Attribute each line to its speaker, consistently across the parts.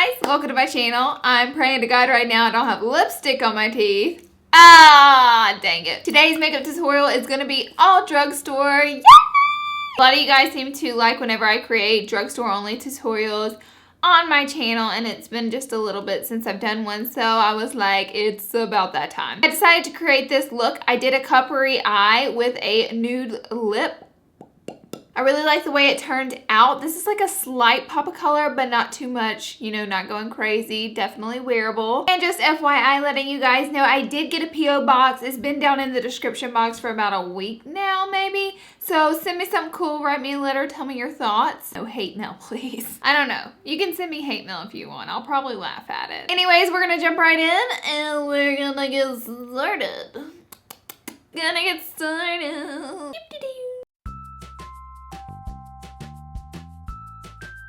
Speaker 1: Hey guys, welcome to my channel. I'm praying to God right now I don't have lipstick on my teeth. Ah, dang it. Today's makeup tutorial is going to be all drugstore. Yay! A lot of you guys seem to like whenever I create drugstore only tutorials on my channel, and it's been just a little bit since I've done one, so I was like, it's about that time. I decided to create this look. I did a coppery eye with a nude lip. I really like the way it turned out. This is like a slight pop of color, but not too much, you know, not going crazy. Definitely wearable. And just FYI, letting you guys know, I did get a P.O. box. It's been down in the description box for about a week now, maybe. So send me something cool, write me a letter, tell me your thoughts. No hate mail, please. I don't know. You can send me hate mail if you want. I'll probably laugh at it. Anyways, we're gonna jump right in and we're gonna get started.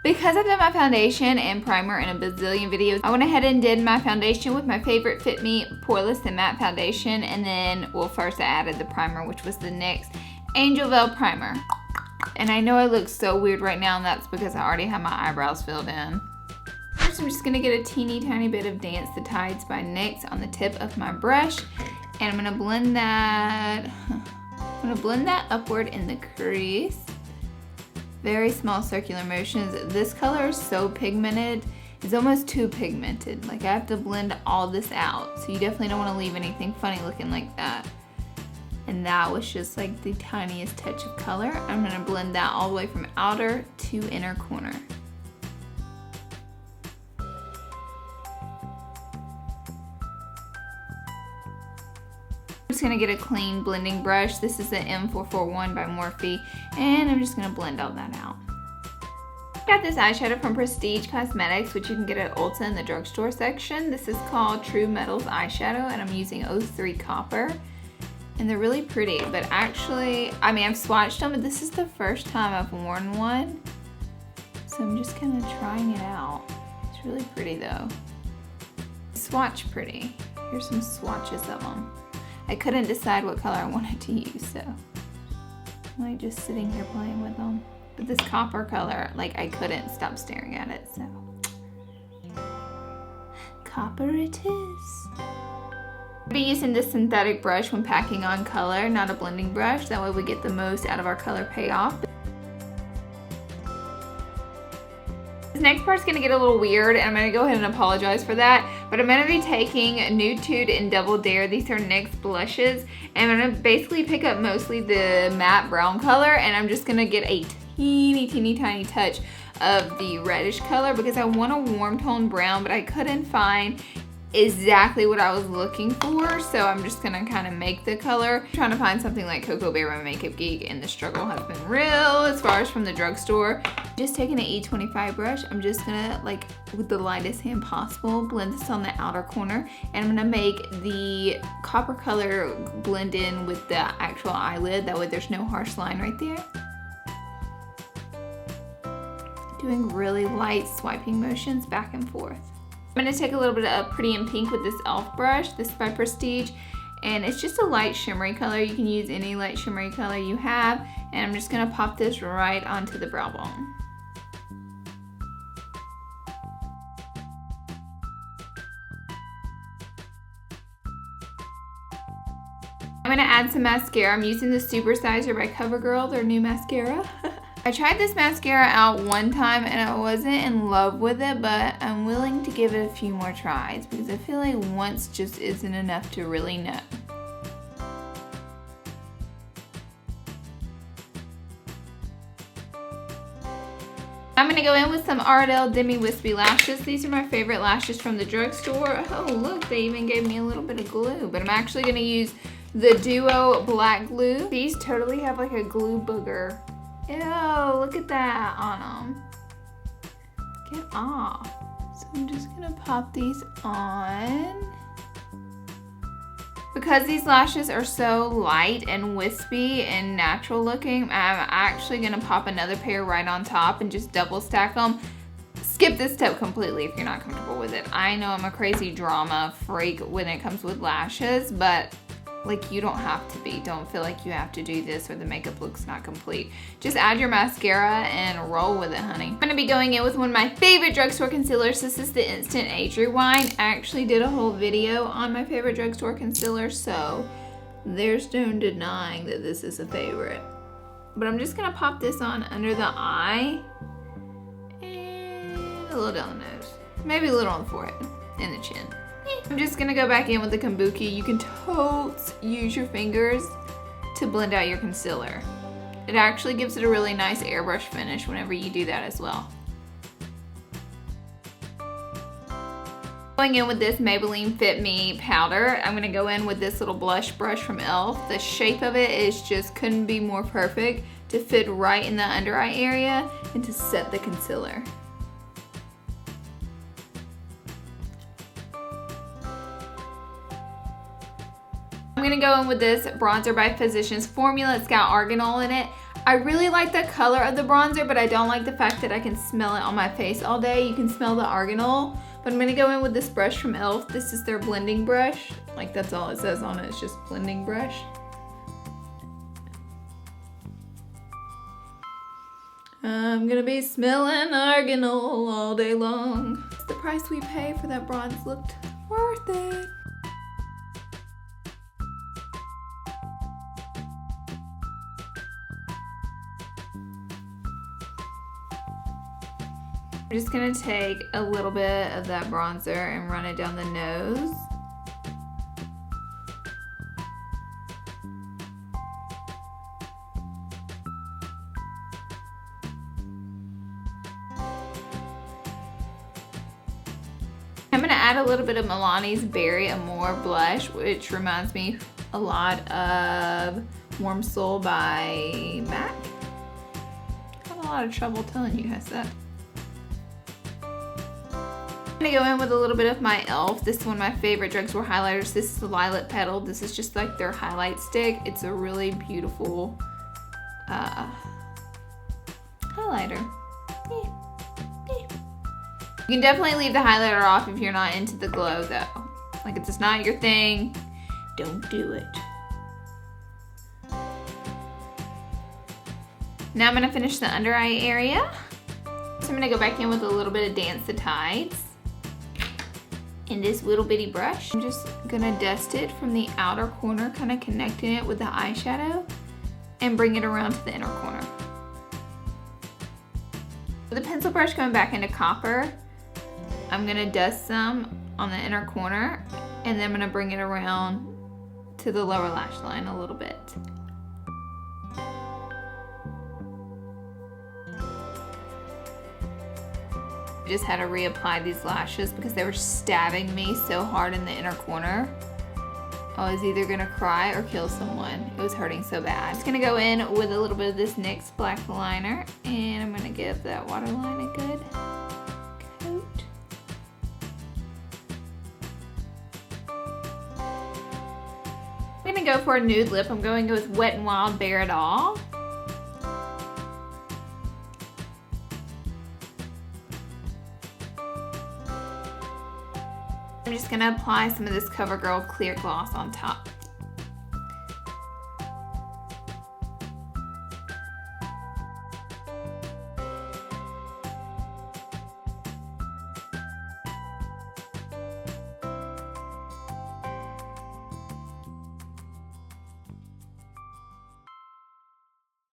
Speaker 1: Because I've done my foundation and primer in a bazillion videos, I went ahead and did my foundation with my favorite Fit Me Poreless and Matte foundation, and then, well, first I added the primer, which was the NYX Angel Veil primer. And I know I look so weird right now, and that's because I already have my eyebrows filled in. First, I'm just gonna get a teeny tiny bit of Dance the Tides by NYX on the tip of my brush, and I'm gonna blend that. I'm gonna blend that upward in the crease. Very small circular motions. This color is so pigmented. It's almost too pigmented. Like, I have to blend all this out. So you definitely don't want to leave anything funny looking like that. And that was just like the tiniest touch of color. I'm going to blend that all the way from outer to inner corner. I'm just gonna get a clean blending brush. This is the M441 by Morphe, and I'm just gonna blend all that out. I got this eyeshadow from Prestige Cosmetics, which you can get at Ulta in the drugstore section. This is called True Metals eyeshadow, and I'm using 03 Copper. And they're really pretty, but actually, I mean, I've swatched them, but this is the first time I've worn one. So I'm just kind of trying it out. It's really pretty though. Swatch pretty. Here's some swatches of them. I couldn't decide what color I wanted to use, so I'm like just sitting here playing with them. But this copper color, like, I couldn't stop staring at it, so. Copper it is. I'll be using this synthetic brush when packing on color, not a blending brush. That way we get the most out of our color payoff. This next part's gonna get a little weird, and I'm gonna go ahead and apologize for that, but I'm gonna be taking Nude Tude and Double Dare. These are NYX blushes, and I'm gonna basically pick up mostly the matte brown color, and I'm just gonna get a teeny tiny touch of the reddish color because I want a warm tone brown, but I couldn't find exactly what I was looking for, so I'm just gonna kind of make the color. I'm trying to find something like Cocoa Bear by Makeup Geek, and the struggle has been real as far as from the drugstore. Just taking an E25 brush, I'm just gonna, like, with the lightest hand possible, blend this on the outer corner, and I'm gonna make the copper color blend in with the actual eyelid. That way there's no harsh line right there. Doing really light swiping motions back and forth. I'm gonna take a little bit of Pretty in Pink with this e.l.f. brush. This is by Prestige, and it's just a light shimmery color. You can use any light shimmery color you have, and I'm just gonna pop this right onto the brow bone. I'm gonna add some mascara. I'm using the Supersizer by CoverGirl, their new mascara. I tried this mascara out one time and I wasn't in love with it, but I'm willing to give it a few more tries because I feel like once just isn't enough to really know. I'm gonna go in with some Ardell Demi Wispy lashes. These are my favorite lashes from the drugstore. Oh look, they even gave me a little bit of glue, but I'm actually gonna use the Duo Black Glue. These totally have like a glue booger. Ew, look at that on them. Get off. So I'm just gonna pop these on. Because these lashes are so light and wispy and natural looking, I'm actually gonna pop another pair right on top and just double stack them. Skip this step completely if you're not comfortable with it. I know I'm a crazy drama freak when it comes with lashes, but Like, you don't have to be. Don't feel like you have to do this or the makeup looks not complete. Just add your mascara and roll with it, honey. I'm gonna be going in with one of my favorite drugstore concealers. This is the Instant Age Rewind. I actually did a whole video on my favorite drugstore concealer, so there's no denying that this is a favorite. But I'm just gonna pop this on under the eye and a little down the nose. Maybe a little on the forehead and the chin. I'm just gonna go back in with the Kabuki. You can totes use your fingers to blend out your concealer. It actually gives it a really nice airbrush finish whenever you do that as well. Going in with this Maybelline Fit Me powder, I'm gonna go in with this little blush brush from e.l.f. The shape of it is just couldn't be more perfect to fit right in the under eye area and to set the concealer. I'm gonna go in with this bronzer by Physicians Formula. It's got arganol in it. I really like the color of the bronzer, but I don't like the fact that I can smell it on my face all day. You can smell the arganol, but I'm gonna go in with this brush from e.l.f. This is their blending brush. Like, that's all it says on it, it's just blending brush. I'm gonna be smelling arganol all day long. The price we pay for that bronze looked worth it. I'm just gonna take a little bit of that bronzer and run it down the nose. I'm gonna add a little bit of Milani's Berry Amore blush, which reminds me a lot of Warm Soul by MAC. Had a lot of trouble telling you guys that. I'm gonna go in with a little bit of my e.l.f. This is one of my favorite drugstore highlighters. This is the Lilac Petal. This is just like their highlight stick. It's a really beautiful highlighter. You can definitely leave the highlighter off if you're not into the glow though. Like, if it's not your thing, don't do it. Now I'm gonna finish the under eye area. So I'm gonna go back in with a little bit of Dance the Tides. In this little bitty brush, I'm just gonna dust it from the outer corner, kind of connecting it with the eyeshadow and bring it around to the inner corner. With the pencil brush going back into copper, I'm gonna dust some on the inner corner and then I'm gonna bring it around to the lower lash line a little bit. I just had to reapply these lashes because they were stabbing me so hard in the inner corner. I was either gonna cry or kill someone. It was hurting so bad. I'm just gonna go in with a little bit of this NYX black liner and I'm gonna give that waterline a good coat. I'm gonna go for a nude lip. I'm going with Wet n Wild Bare It All. I'm just gonna apply some of this CoverGirl clear gloss on top.